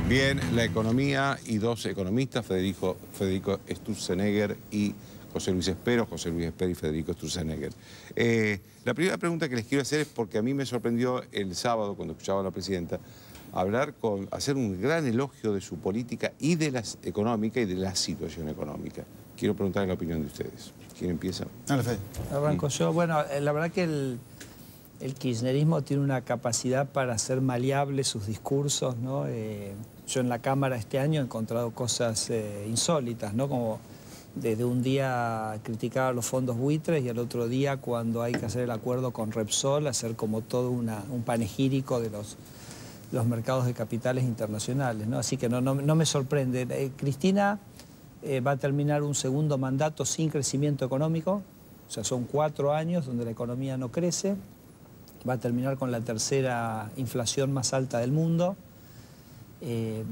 Bien, la economía y dos economistas, Federico Sturzenegger y José Luis Espero y Federico Sturzenegger. La primera pregunta que les quiero hacer es porque a mí me sorprendió el sábado, cuando escuchaba a la presidenta, hacer un gran elogio de su política y de la económica y de la situación económica. Quiero preguntarle la opinión de ustedes. ¿Quién empieza? Dale, Fede. Arranco yo. Bueno, la verdad que el kirchnerismo tiene una capacidad para hacer maleables sus discursos, ¿no? Yo en la Cámara este año he encontrado cosas insólitas, ¿no? Como desde un día criticar a los fondos buitres y al otro día, cuando hay que hacer el acuerdo con Repsol, hacer como todo un panegírico de los mercados de capitales internacionales, ¿no? Así que no me sorprende. Cristina va a terminar un segundo mandato sin crecimiento económico, o sea, son 4 años donde la economía no crece, va a terminar con la tercera inflación más alta del mundo,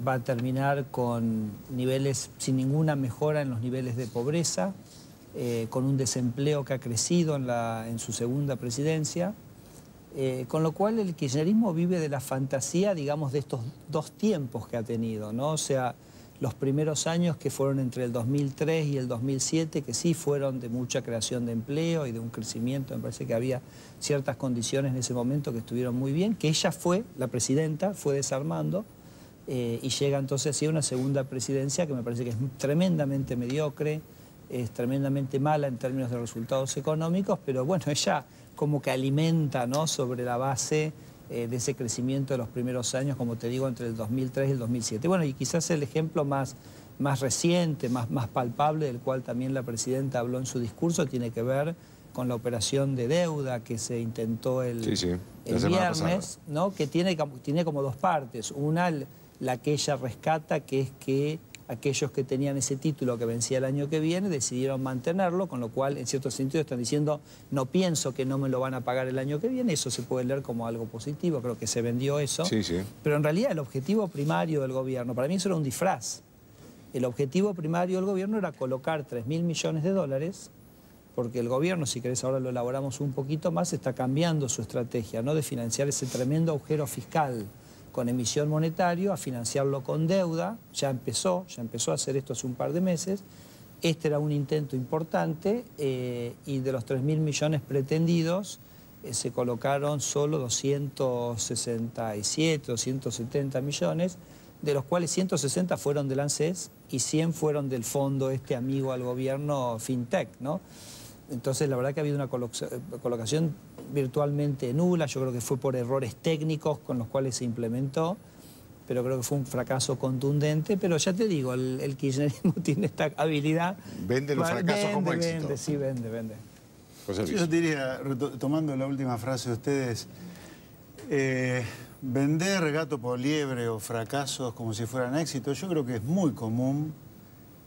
va a terminar con niveles sin ninguna mejora en los niveles de pobreza, con un desempleo que ha crecido en su segunda presidencia, con lo cual el kirchnerismo vive de la fantasía, digamos, de estos dos tiempos que ha tenido, ¿no? O sea, los primeros años que fueron entre el 2003 y el 2007, que sí fueron de mucha creación de empleo y de un crecimiento, me parece que había ciertas condiciones en ese momento que estuvieron muy bien, que ella la presidenta, fue desarmando, y llega entonces así a una segunda presidencia que me parece que es tremendamente mediocre, es tremendamente mala en términos de resultados económicos, pero bueno, ella como que alimenta, ¿no?, sobre la base de ese crecimiento de los primeros años, como te digo, entre el 2003 y el 2007. Bueno, y quizás el ejemplo más reciente, más palpable, del cual también la presidenta habló en su discurso, tiene que ver con la operación de deuda que se intentó el viernes, ¿no?, que tiene como dos partes. Una, la que ella rescata, que es que aquellos que tenían ese título que vencía el año que viene decidieron mantenerlo, con lo cual, en cierto sentido, están diciendo, no pienso que no me lo van a pagar el año que viene. Eso se puede leer como algo positivo, creo que se vendió eso. Sí, sí. Pero en realidad el objetivo primario del gobierno, para mí eso era un disfraz. El objetivo primario del gobierno era colocar 3.000 millones de dólares, porque el gobierno, si querés ahora lo elaboramos un poquito más, está cambiando su estrategia, ¿no?, de financiar ese tremendo agujero fiscal con emisión monetaria, a financiarlo con deuda. Ya empezó a hacer esto hace un par de meses. Este era un intento importante, y de los 3.000 millones pretendidos se colocaron solo 267, 270 millones, de los cuales 160 fueron del ANSES y 100 fueron del fondo amigo al gobierno FinTech, ¿no? Entonces, la verdad que ha habido una colocación virtualmente nula. Yo creo que fue por errores técnicos con los cuales se implementó, pero creo que fue un fracaso contundente. Pero ya te digo, el kirchnerismo tiene esta habilidad. Vende los fracasos como éxito. Sí, vende. Yo diría, tomando la última frase de ustedes, vender gato por liebre o fracasos como si fueran éxitos, yo creo que es muy común,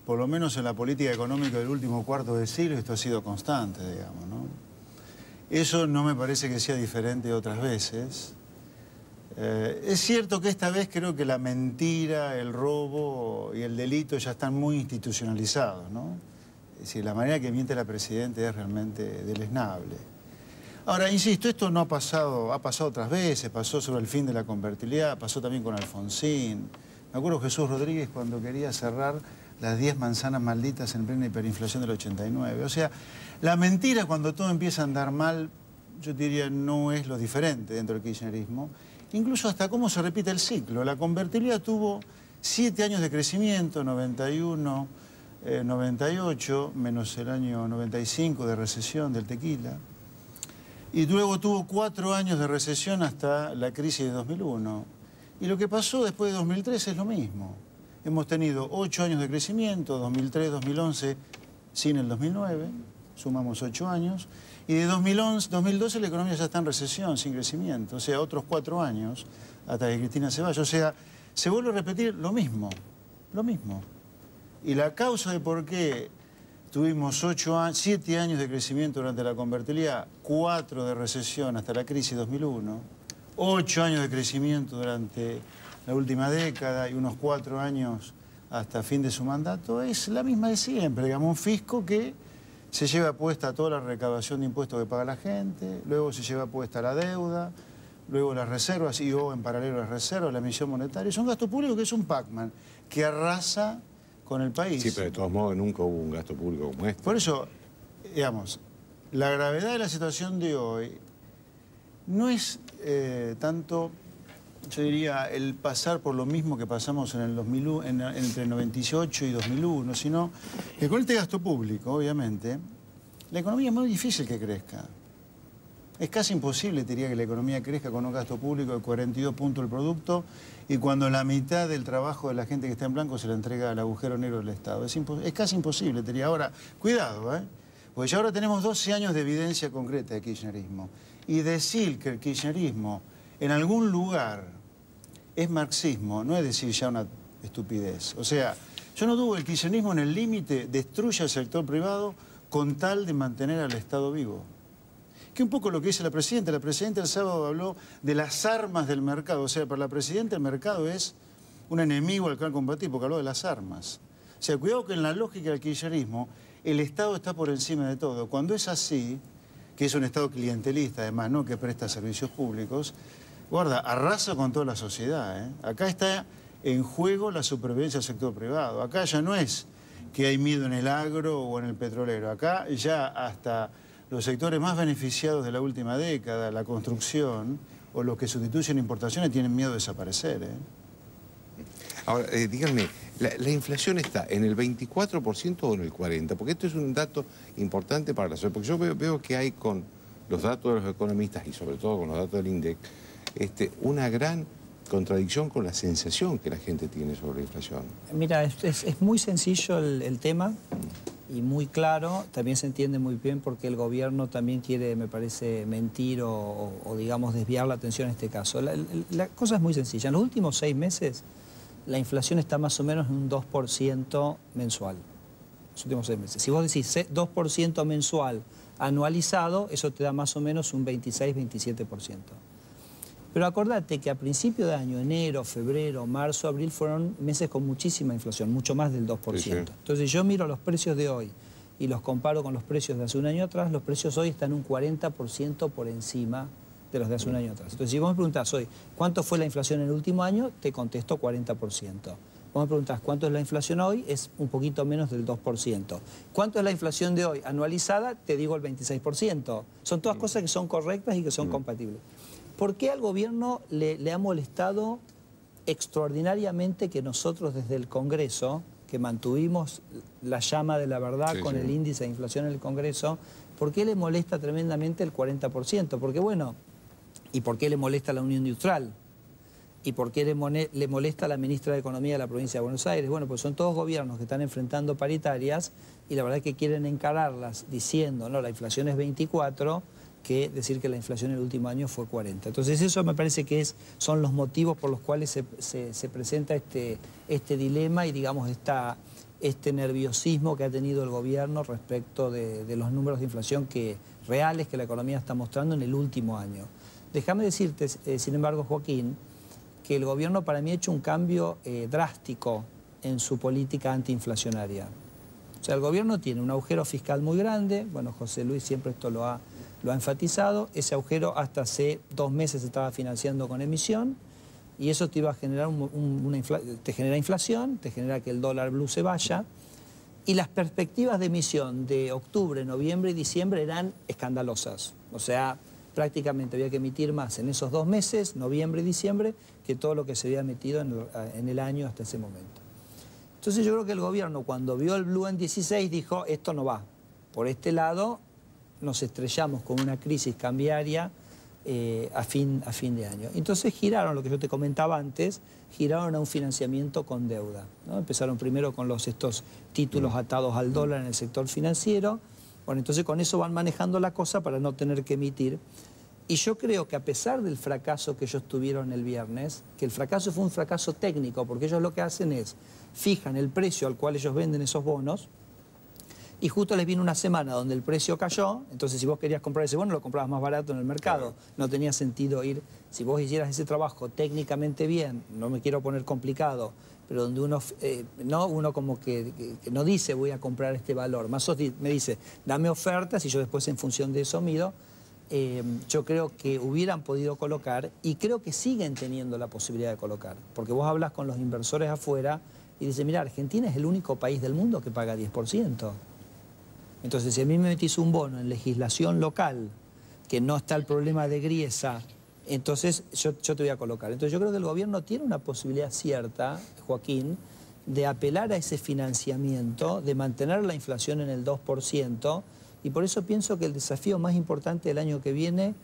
por lo menos en la política económica del último cuarto de siglo. Esto ha sido constante, digamos, ¿no? Eso no me parece que sea diferente de otras veces. Es cierto que esta vez creo que la mentira, el robo y el delito ya están muy institucionalizados, ¿no? Es decir, la manera que miente la presidenta es realmente deleznable. Ahora, insisto, esto no ha pasado otras veces, pasó sobre el fin de la convertibilidad, pasó también con Alfonsín. Me acuerdo Jesús Rodríguez cuando quería cerrar las 10 manzanas malditas en plena hiperinflación del 89. O sea, la mentira cuando todo empieza a andar mal, yo diría, no es lo diferente dentro del kirchnerismo. Incluso hasta cómo se repite el ciclo. La convertibilidad tuvo 7 años de crecimiento, 91, 98, menos el año 95 de recesión del tequila. Y luego tuvo 4 años de recesión hasta la crisis de 2001. Y lo que pasó después de 2003 es lo mismo. Hemos tenido 8 años de crecimiento, 2003, 2011, sin el 2009, sumamos 8 años, y de 2012 la economía ya está en recesión, sin crecimiento, o sea, otros 4 años hasta que Cristina se vaya. O sea, se vuelve a repetir lo mismo. Y la causa de por qué tuvimos 7 años de crecimiento durante la convertibilidad, 4 de recesión hasta la crisis 2001, 8 años de crecimiento durante la última década y unos 4 años hasta fin de su mandato, es la misma de siempre, digamos, un fisco que se lleva puesta toda la recaudación de impuestos que paga la gente, luego se lleva puesta la deuda, luego las reservas y/o en paralelo las reservas, la emisión monetaria. Es un gasto público que es un Pac-Man, que arrasa con el país. Sí, pero de todos modos nunca hubo un gasto público como este. Por eso, digamos, la gravedad de la situación de hoy no es tanto, yo diría, el pasar por lo mismo que pasamos en el 2001, entre el 98 y 2001, sino que con este gasto público, obviamente, la economía es muy difícil que crezca. Es casi imposible, te diría, que la economía crezca con un gasto público de 42 puntos del producto y cuando la mitad del trabajo de la gente que está en blanco se le entrega al agujero negro del Estado. Es casi imposible, te diría. Ahora, cuidado, porque ya ahora tenemos 12 años de evidencia concreta de kirchnerismo. Y decir que el kirchnerismo en algún lugar es marxismo, no es decir ya una estupidez. O sea, yo no dudo que el kirchnerismo en el límite destruya el sector privado con tal de mantener al Estado vivo. Que un poco lo que dice la presidenta. La presidenta el sábado habló de las armas del mercado. O sea, para la presidenta el mercado es un enemigo al cual combatir, porque habló de las armas. O sea, cuidado que en la lógica del kirchnerismo el Estado está por encima de todo. Cuando es así, que es un Estado clientelista además, ¿no?, que presta servicios públicos, guarda, arrasa con toda la sociedad. Acá está en juego la supervivencia del sector privado. Acá ya no es que hay miedo en el agro o en el petrolero. Acá ya hasta los sectores más beneficiados de la última década, la construcción o los que sustituyen importaciones, tienen miedo de desaparecer. Ahora, díganme, ¿la inflación está en el 24% o en el 40%? Porque esto es un dato importante para la sociedad. Porque yo veo que hay con los datos de los economistas y sobre todo con los datos del INDEC, una gran contradicción con la sensación que la gente tiene sobre la inflación. Mira, es muy sencillo el tema y muy claro. También se entiende muy bien porque el gobierno también quiere, me parece, mentir o digamos, desviar la atención en este caso. La cosa es muy sencilla. En los últimos 6 meses, la inflación está más o menos en un 2% mensual. Los últimos 6 meses. Si vos decís 2% mensual anualizado, eso te da más o menos un 26-27%. Pero acordate que a principio de año, enero, febrero, marzo, abril, fueron meses con muchísima inflación, mucho más del 2%. Sí, sí. Entonces yo miro los precios de hoy y los comparo con los precios de hace un año atrás, los precios hoy están un 40% por encima de los de hace un año atrás. Entonces si vos me preguntás hoy, ¿cuánto fue la inflación en el último año? Te contesto 40%. Vos me preguntás, ¿cuánto es la inflación hoy? Es un poquito menos del 2%. ¿Cuánto es la inflación de hoy anualizada? Te digo el 26%. Son todas cosas que son correctas y que son compatibles. ¿Por qué al gobierno le ha molestado extraordinariamente que nosotros desde el Congreso, que mantuvimos la llama de la verdad con el índice de inflación en el Congreso, ¿por qué le molesta tremendamente el 40%? Porque bueno, ¿y por qué le molesta la Unión Industrial? ¿Y por qué le molesta a la ministra de Economía de la provincia de Buenos Aires? Bueno, pues son todos gobiernos que están enfrentando paritarias y la verdad es que quieren encararlas diciendo, no, la inflación es 24%, que decir que la inflación en el último año fue 40%. Entonces eso me parece que son los motivos por los cuales se presenta este dilema y digamos este nerviosismo que ha tenido el gobierno respecto de los números de inflación reales que la economía está mostrando en el último año. Déjame decirte, sin embargo, Joaquín, que el gobierno para mí ha hecho un cambio drástico en su política antiinflacionaria. O sea, el gobierno tiene un agujero fiscal muy grande, bueno, José Luis siempre esto lo ha enfatizado, ese agujero hasta hace 2 meses se estaba financiando con emisión y eso te iba a generar te genera inflación, te genera que el dólar blue se vaya y las perspectivas de emisión de octubre, noviembre y diciembre eran escandalosas. O sea, prácticamente había que emitir más en esos 2 meses, noviembre y diciembre, que todo lo que se había metido en el año hasta ese momento. Entonces yo creo que el gobierno cuando vio el blue en 16 dijo, esto no va, por este lado nos estrellamos con una crisis cambiaria a fin de año. Entonces giraron, lo que yo te comentaba antes, giraron a un financiamiento con deuda, ¿no? Empezaron primero con estos títulos atados al dólar en el sector financiero. Bueno, entonces con eso van manejando la cosa para no tener que emitir. Y yo creo que a pesar del fracaso que ellos tuvieron el viernes, que el fracaso fue un fracaso técnico, porque ellos lo que hacen es, fijan el precio al cual ellos venden esos bonos, y justo les vino una semana donde el precio cayó, entonces si vos querías comprar ese bono lo comprabas más barato en el mercado. No tenía sentido ir, si vos hicieras ese trabajo técnicamente bien, no me quiero poner complicado, pero donde uno como que no dice voy a comprar este valor, más me dice dame ofertas y yo después en función de eso mido. yo creo que hubieran podido colocar y creo que siguen teniendo la posibilidad de colocar. Porque vos hablas con los inversores afuera y dices, mira, Argentina es el único país del mundo que paga 10%. Entonces, si a mí me metís un bono en legislación local, que no está el problema de griesa, entonces yo te voy a colocar. Entonces yo creo que el gobierno tiene una posibilidad cierta, Joaquín, de apelar a ese financiamiento, de mantener la inflación en el 2%, y por eso pienso que el desafío más importante del año que viene,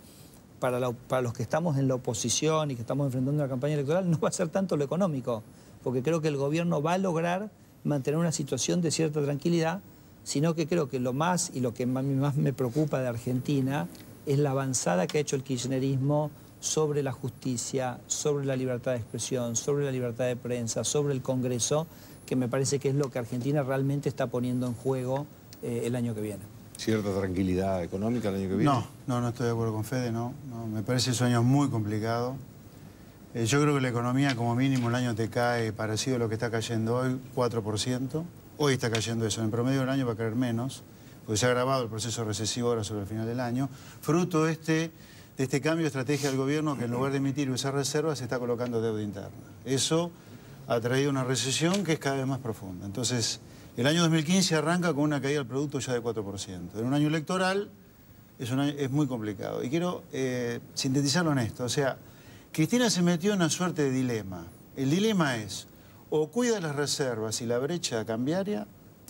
para los que estamos en la oposición y que estamos enfrentando una campaña electoral, no va a ser tanto lo económico, porque creo que el gobierno va a lograr mantener una situación de cierta tranquilidad, sino que creo que lo más y lo que más me preocupa de Argentina es la avanzada que ha hecho el kirchnerismo sobre la justicia, sobre la libertad de expresión, sobre la libertad de prensa, sobre el Congreso, que me parece que es lo que Argentina realmente está poniendo en juego el año que viene. ¿Cierta tranquilidad económica el año que viene? No estoy de acuerdo con Fede, no. Me parece ese año muy complicado. Yo creo que la economía, como mínimo, el año te cae parecido a lo que está cayendo hoy, 4%. Hoy está cayendo eso. En promedio del año va a caer menos, porque se ha agravado el proceso recesivo ahora sobre el final del año. Fruto de este cambio de estrategia del gobierno, que en lugar de emitir y usar reservas, se está colocando deuda interna. Eso ha traído una recesión que es cada vez más profunda. Entonces, el año 2015 arranca con una caída del producto ya de 4%. En un año electoral es muy complicado. Y quiero sintetizarlo en esto. O sea, Cristina se metió en una suerte de dilema. El dilema es, o cuida las reservas y la brecha cambiaria,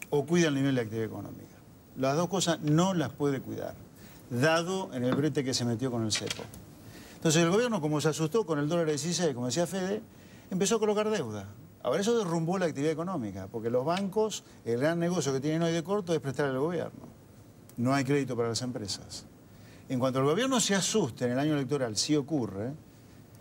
o cuida el nivel de actividad económica. Las dos cosas no las puede cuidar, dado en el brete que se metió con el cepo. Entonces el gobierno, como se asustó con el dólar a 16, como decía Fede, empezó a colocar deuda. Ahora eso derrumbó la actividad económica, porque los bancos, el gran negocio que tienen hoy de corto es prestar al gobierno. No hay crédito para las empresas. En cuanto el gobierno se asuste en el año electoral, si ocurre,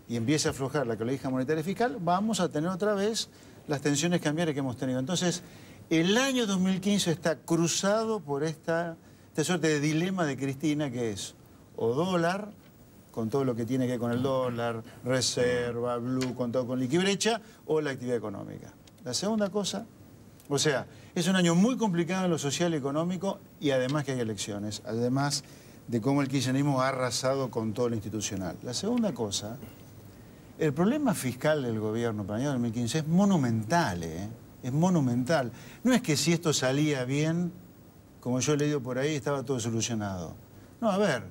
y empiece a aflojar la política monetaria y fiscal, vamos a tener otra vez las tensiones cambiarias que hemos tenido. Entonces, el año 2015 está cruzado por esta suerte de dilema de Cristina, que es o dólar, con todo lo que tiene que ver con el dólar, reserva, blue, con todo con liquibrecha, o la actividad económica. La segunda cosa, o sea, es un año muy complicado en lo social y económico, y además que hay elecciones, además de cómo el kirchnerismo ha arrasado con todo lo institucional. La segunda cosa, el problema fiscal del gobierno para el año 2015 es monumental, es monumental. No es que si esto salía bien, como yo he leído por ahí, estaba todo solucionado. No, a ver,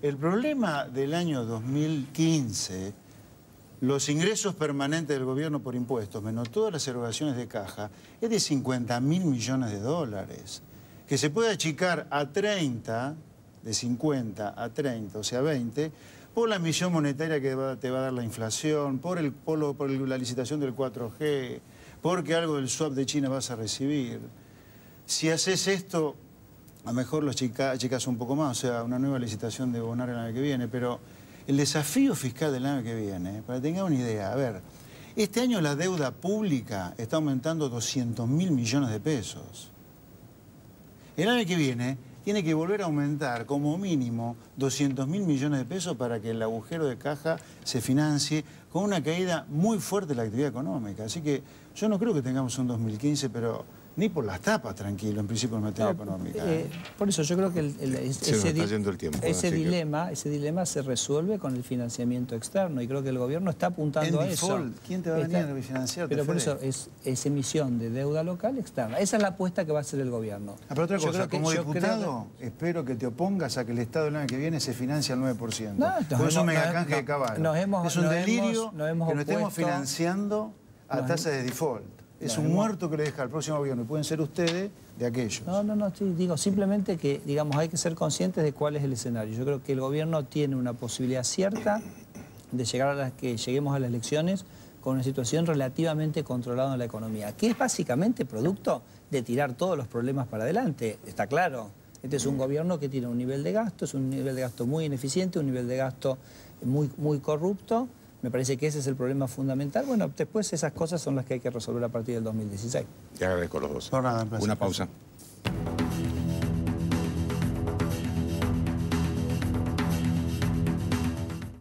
el problema del año 2015, los ingresos permanentes del gobierno por impuestos, menos todas las erogaciones de caja, es de 50.000 millones de dólares, que se puede achicar a 30, de 50 a 30, o sea, 20, por la emisión monetaria que te va a dar la inflación, por la licitación del 4G, porque algo del swap de China vas a recibir. Si haces esto, a lo mejor lo achicas un poco más, o sea, una nueva licitación de Bonar el año que viene, pero el desafío fiscal del año que viene, para que tengan una idea, a ver, este año la deuda pública está aumentando 200.000 millones de pesos. El año que viene tiene que volver a aumentar como mínimo 200.000 millones de pesos para que el agujero de caja se financie con una caída muy fuerte de la actividad económica. Así que yo no creo que tengamos un 2015, pero ni por las tapas, tranquilo, en principio en materia económica. Por eso yo creo que ese dilema se resuelve con el financiamiento externo, y creo que el gobierno está apuntando a eso. ¿Quién te va a venir a refinanciar? Pero por eso es emisión de deuda local externa. Esa es la apuesta que va a hacer el gobierno. Pero otra cosa, como diputado, espero que te opongas a que el Estado el año que viene se financie al 9%. Por eso mega canje de caballo. Es un delirio que nos estemos financiando a tasa de default. Es un muerto que le deja al próximo gobierno, y pueden ser ustedes de aquellos. No, sí, digo simplemente que, digamos, hay que ser conscientes de cuál es el escenario. Yo creo que el gobierno tiene una posibilidad cierta de que lleguemos a las elecciones con una situación relativamente controlada en la economía, que es básicamente producto de tirar todos los problemas para adelante, está claro. Este es un gobierno que tiene un nivel de gasto, es un nivel de gasto muy ineficiente, un nivel de gasto muy corrupto. Me parece que ese es el problema fundamental. Bueno, después esas cosas son las que hay que resolver a partir del 2016. Te agradezco a los dos. Por nada, un placer. Una pausa.